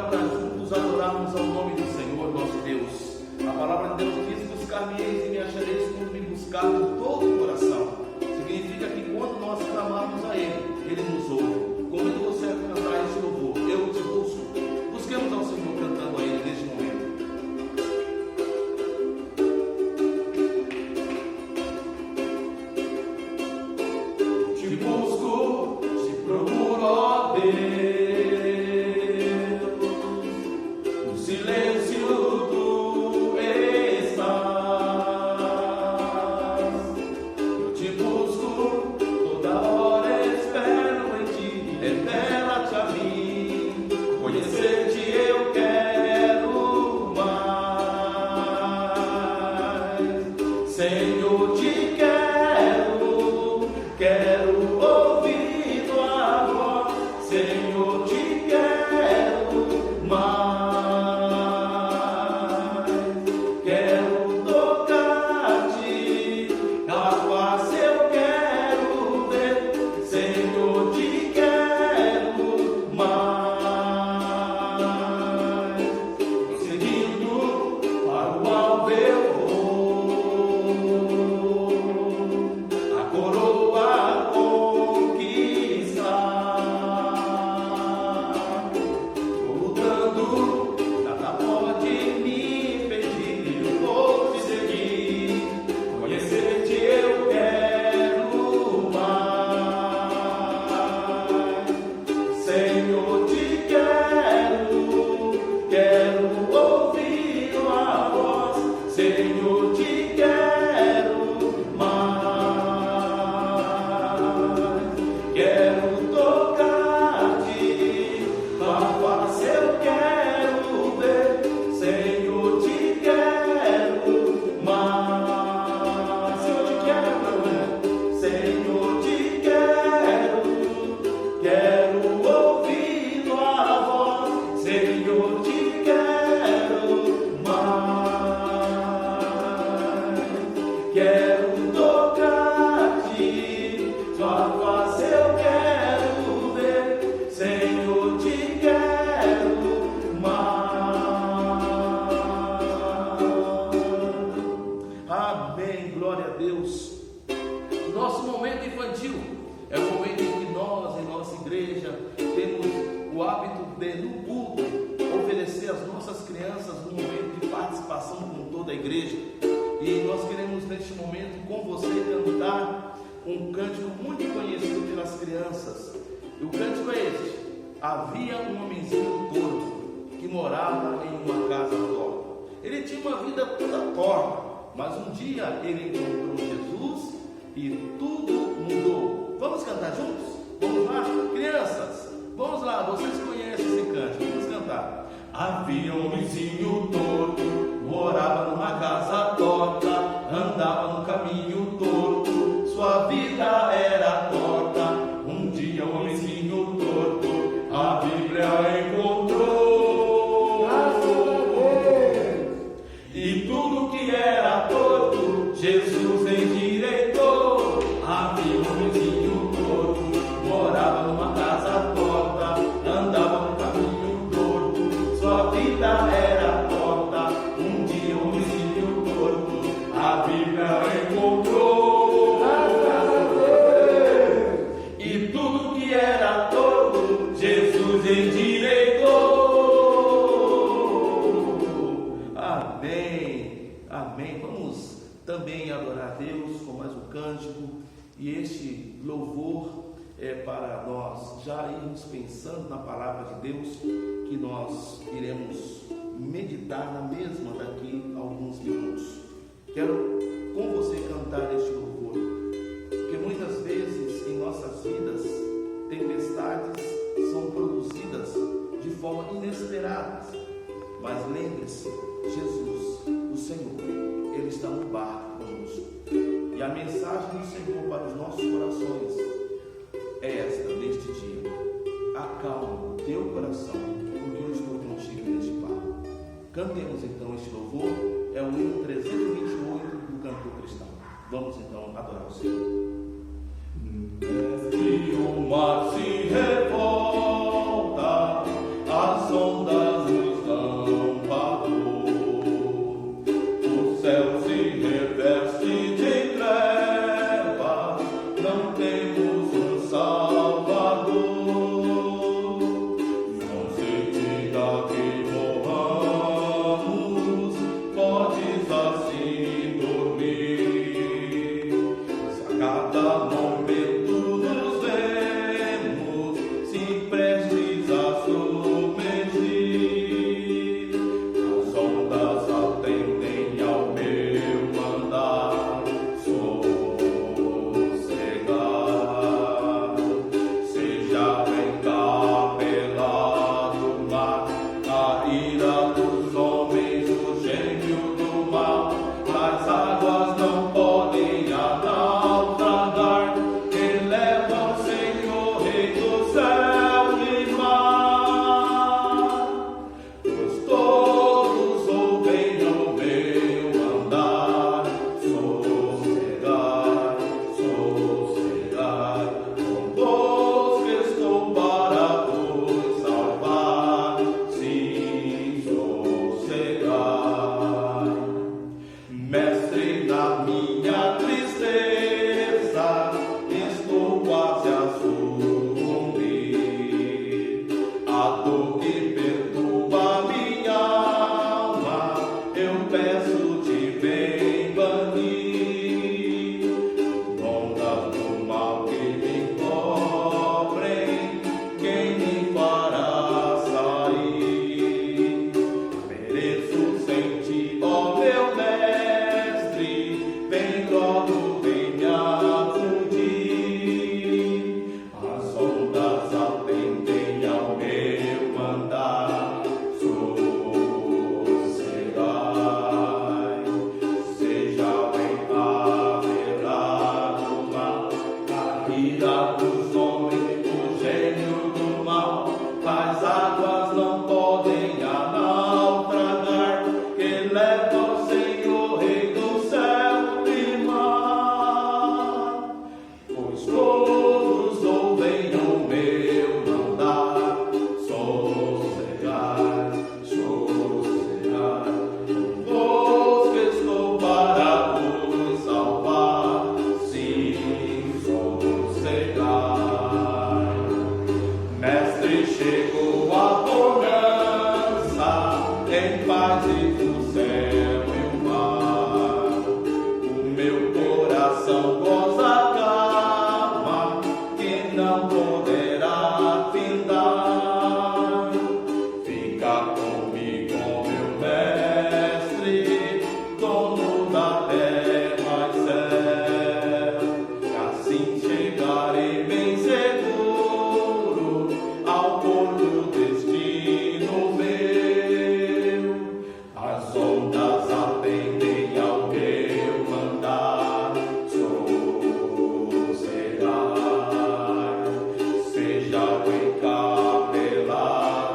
para juntos adorarmos ao nome do Senhor nosso Deus. A palavra de Deus diz: buscar-me-eis e me achareis quando me buscar de todo o coração. Significa que quando nós clamarmos a Ele, Ele nos ouve. Convido você a cantar este louvor: eu te busco. Busquemos ao Senhor cantando a Ele neste momento. Te busco, te procuro, ó Deus, no silêncio tu estás. Eu te busco, toda hora espero em ti, revela-te a mim, conhecer-te eu quero mais. Senhor, te quero ouvir tua voz. Senhor, te quero mais. Quero tocar-te, a face eu quero ver. Senhor, te quero mais. Seguindo para o alvo eu vou, a coroa conquistar. Lutando, nada pode me impedir. Eu vou te seguir, conhecer-te eu quero mais. Senhor, te quero ouvir tua voz. Senhor, te quero mais. Quero tocar-te, tua face eu quero ver. Senhor, te quero mais. Senhor, te quero, Senhor, te quero ouvir tua voz. Senhor, te quero mais. Quero tocar-te, tua face eu quero ver. Senhor, te quero mais. Amém, glória a Deus. Nosso momento infantil é o momento em que nós, em nossa igreja, temos o hábito de, no culto, oferecer às nossas crianças um momento de participação com toda a igreja. E nós queremos, neste momento, com você, cantar um cântico muito conhecido pelas crianças. E o cântico é este: havia um homenzinho torto que morava em uma casa torta. Ele tinha uma vida toda torta, mas um dia ele encontrou Jesus e tudo mudou. Vamos cantar juntos? Vamos lá? Crianças, vamos lá, vocês conhecem esse cântico, vamos cantar. Havia um homenzinho torto, morava numa casa torta, andava no caminho torto, sua vida era torta. Um dia um homenzinho torto, a Bíblia encontrou, e tudo que era torto, Jesus endireitou. Havia um homenzinho torto, morava numa casa torta, andava no caminho torto, sua vida era torta. Um dia um homenzinho torto, a Bíblia encontrou, e tudo que era torto, Jesus endireitou. Amém, amém. Vamos também adorar a Deus com mais um cântico. E este louvor é para nós já irmos pensando na palavra de Deus, que nós iremos meditar na mesma daqui a alguns minutos. Quero com você cantar este louvor, porque muitas vezes em nossas vidas tempestades são produzidas de forma inesperada. Mas lembre-se, Jesus, o Senhor, Ele está no barco conosco. E a mensagem do Senhor para os nossos corações é esta neste dia: acalma o teu coração, porque eu estou contigo neste barco. Cantemos então este louvor, é o hino 328 do cantor cristão. Vamos então adorar o Senhor. E o mar se revolta, as ondas A dor que perturba minha alma, eu peço te bem banir. Ondas do mal que me cobrem, quem me fará sair? Mereço sem ti, ó meu mestre, vem logo, vem me acudir. As ondas atendem ao meu andar, sossegai. Seja bem avelado o mal, a ira dos homens, o gênio do mal. As águas não podem a naufragar, que leva ao Senhor, Rei do céu e mar. Pois todos ouvem o meu mandar, sossegai, sossegai. Convosco estou para vos salvar, sim, sossegai. Mestre, chegou a bonança, em paz do céu e o mar. O meu coração goza calma, que não poderá findar. Fica comigo, meu mestre, dono da terra e céu. E assim chegarei bem seguro ao porto destino meu. As ondas atendem ao meu mandar, sossegai. Seja o encapelado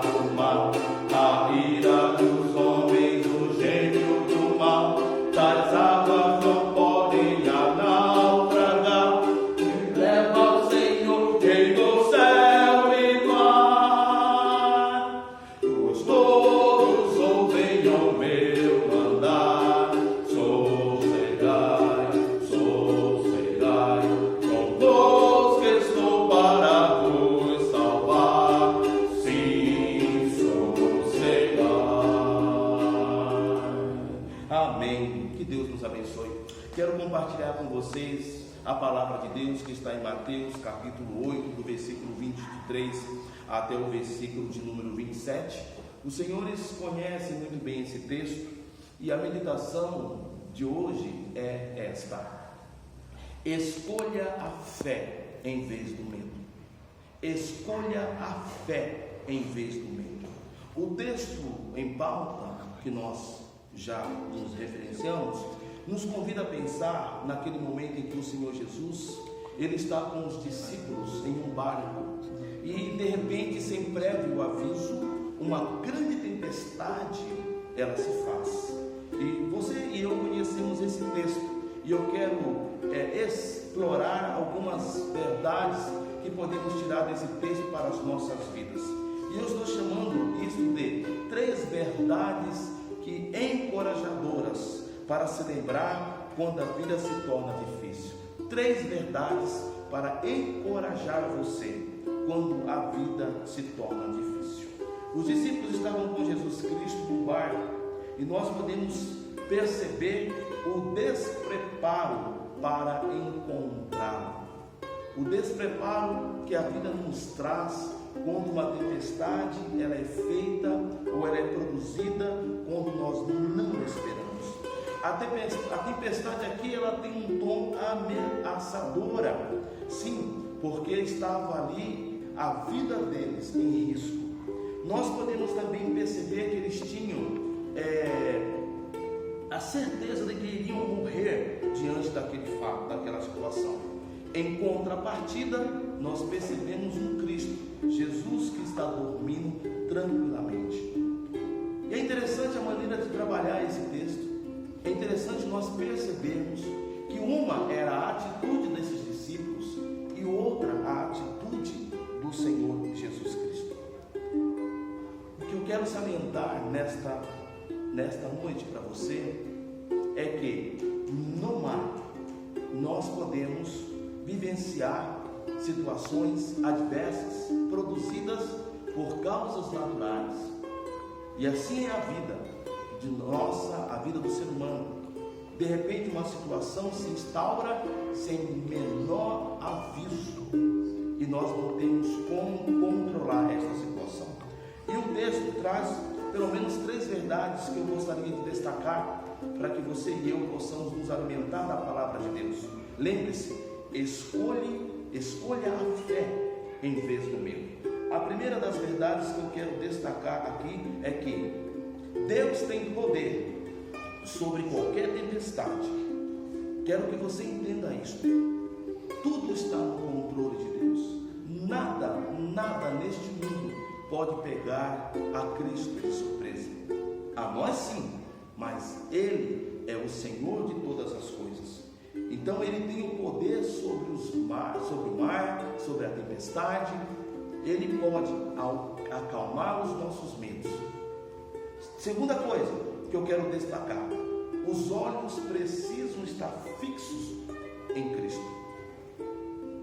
o mal, a ira dos homens, o gênio do mal. Das águas não podem a naufragar, que leva ao Senhor, Rei do céu e mar. Pois todos ouvem o meu mandar, sossegai, sossegai. Convosco estou para vos salvar, sim, sossegai. Amém. Que Deus nos abençoe. Quero compartilhar com vocês a palavra de Deus que está em Mateus capítulo 8, do versículo 23 até o versículo de número 27. Os senhores conhecem muito bem esse texto e a meditação de hoje é esta: escolha a fé em vez do medo. Escolha a fé em vez do medo. O texto em pauta que nós já nos referenciamos nos convida a pensar naquele momento em que o Senhor Jesus ele está com os discípulos em um barco e de repente, sem prévio aviso, uma grande tempestade ela se faz. E você e eu conhecemos esse texto e eu quero explorar algumas verdades que podemos tirar desse texto para as nossas vidas. E eu estou chamando isso de 3 verdades que encorajadoras para se lembrar quando a vida se torna difícil. 3 verdades para encorajar você quando a vida se torna difícil. Os discípulos estavam com Jesus Cristo no barco e nós podemos perceber o despreparo para encontrá-lo. O despreparo que a vida nos traz quando uma tempestade ela é feita ou ela é produzida quando nós não esperamos. A tempestade aqui ela tem um tom ameaçadora, sim, porque estava ali a vida deles em risco. Nós podemos também perceber que eles tinham a certeza de que iriam morrer diante daquele fato, daquela situação. Em contrapartida, nós percebemos um Cristo, Jesus, que está dormindo tranquilamente. E é interessante a maneira de trabalhar esse texto. É interessante nós percebermos que uma era a atitude desses discípulos e outra a atitude do Senhor Jesus Cristo. O que eu quero salientar nesta noite para você é que no mar nós podemos vivenciar situações adversas produzidas por causas naturais. E assim é a vida a vida do ser humano. De repente uma situação se instaura sem menor aviso e nós não temos como controlar esta situação. E o texto traz pelo menos 3 verdades que eu gostaria de destacar para que você e eu possamos nos alimentar da palavra de Deus. Lembre-se, escolha a fé em vez do medo. A primeira das verdades que eu quero destacar aqui é que Deus tem poder sobre qualquer tempestade. Quero que você entenda isso. Tudo está no controle de Deus. Nada neste mundo pode pegar a Cristo de surpresa. A nós sim, mas Ele é o Senhor de todas as coisas. Então Ele tem o poder sobre o mar, sobre a tempestade. Ele pode acalmar os nossos medos. Segunda coisa que eu quero destacar: os olhos precisam estar fixos em Cristo.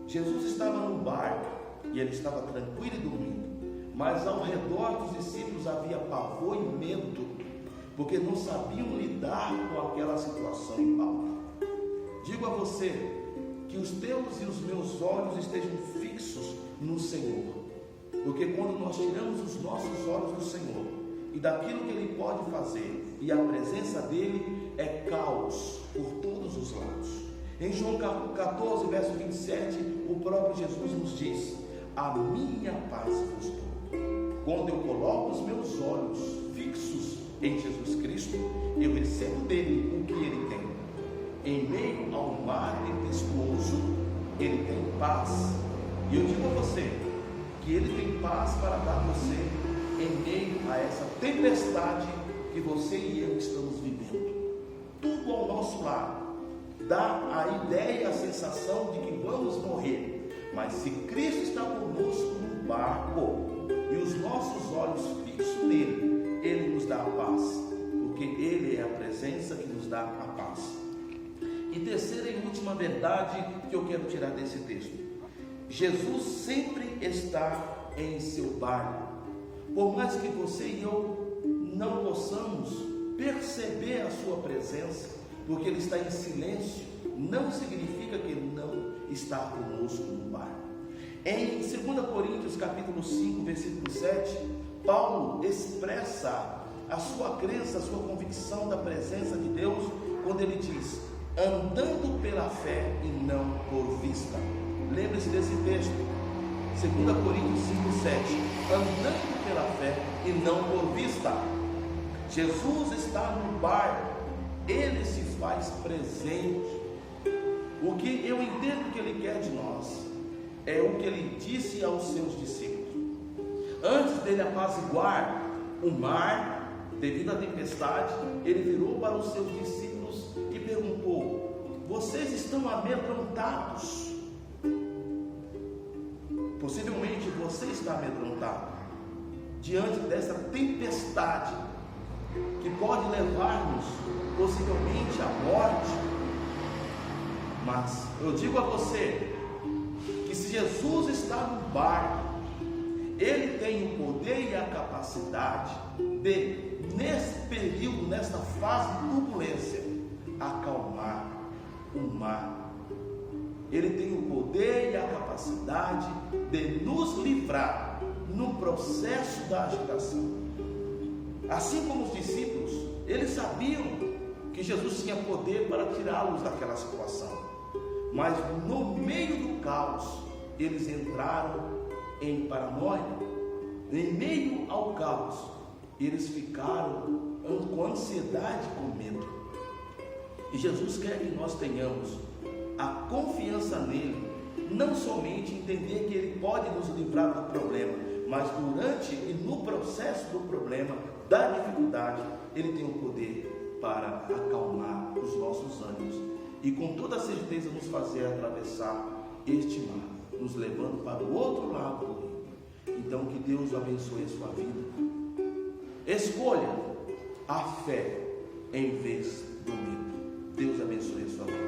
Jesus estava no barco e ele estava tranquilo e dormindo, mas ao redor dos discípulos havia pavor e medo, porque não sabiam lidar com aquela situação em Paulo. Digo a você que os teus e os meus olhos estejam fixos no Senhor, porque quando nós tiramos os nossos olhos do Senhor e daquilo que Ele pode fazer, e a presença dEle é caos por todos os lados. Em João 14, verso 27, o próprio Jesus nos diz: a minha paz vos dou. Quando eu coloco os meus olhos fixos em Jesus Cristo, eu recebo dEle o que Ele tem. Em meio ao mar tempestuoso, Ele tem paz. E eu digo a você que Ele tem paz para dar a você em meio a essa tempestade que você e eu estamos vivendo. Tudo ao nosso lado dá a ideia, a sensação de que vamos morrer, mas se Cristo está conosco no barco e os nossos olhos fixos nele, Ele nos dá a paz, porque Ele é a presença que nos dá a paz. E terceira e última verdade que eu quero tirar desse texto: Jesus sempre está em seu barco. Por mais que você e eu não possamos perceber a sua presença, porque Ele está em silêncio, não significa que Ele não está conosco no barco. Em 2 Coríntios capítulo 5, versículo 7, Paulo expressa a sua crença, a sua convicção da presença de Deus, quando ele diz: andando pela fé e não por vista. Lembre-se desse texto, 2 Coríntios 5,7. Andando pela fé e não por vista. Jesus está no barco, Ele se faz presente. O que eu entendo que Ele quer de nós é o que Ele disse aos seus discípulos. Antes dele apaziguar o mar, devido à tempestade, Ele virou para os seus discípulos e perguntou: vocês estão amedrontados? Possivelmente você está amedrontado diante dessa tempestade que pode levar-nos possivelmente à morte. Mas eu digo a você que se Jesus está no barco, Ele tem o poder e a capacidade de, nesse período, nesta fase de turbulência, acalmar o mar. Ele tem o poder e a capacidade de nos livrar no processo da agitação. Assim como os discípulos, eles sabiam que Jesus tinha poder para tirá-los daquela situação, mas no meio do caos, eles entraram em paranoia. Em meio ao caos, eles ficaram com ansiedade, com medo. E Jesus quer que nós tenhamos a confiança nele, não somente entender que Ele pode nos livrar do problema, mas durante e no processo do problema, da dificuldade, Ele tem o poder para acalmar os nossos ânimos e com toda certeza nos fazer atravessar este mar, nos levando para o outro lado do rio. Então que Deus abençoe a sua vida. Escolha a fé em vez do medo. Deus abençoe a sua vida.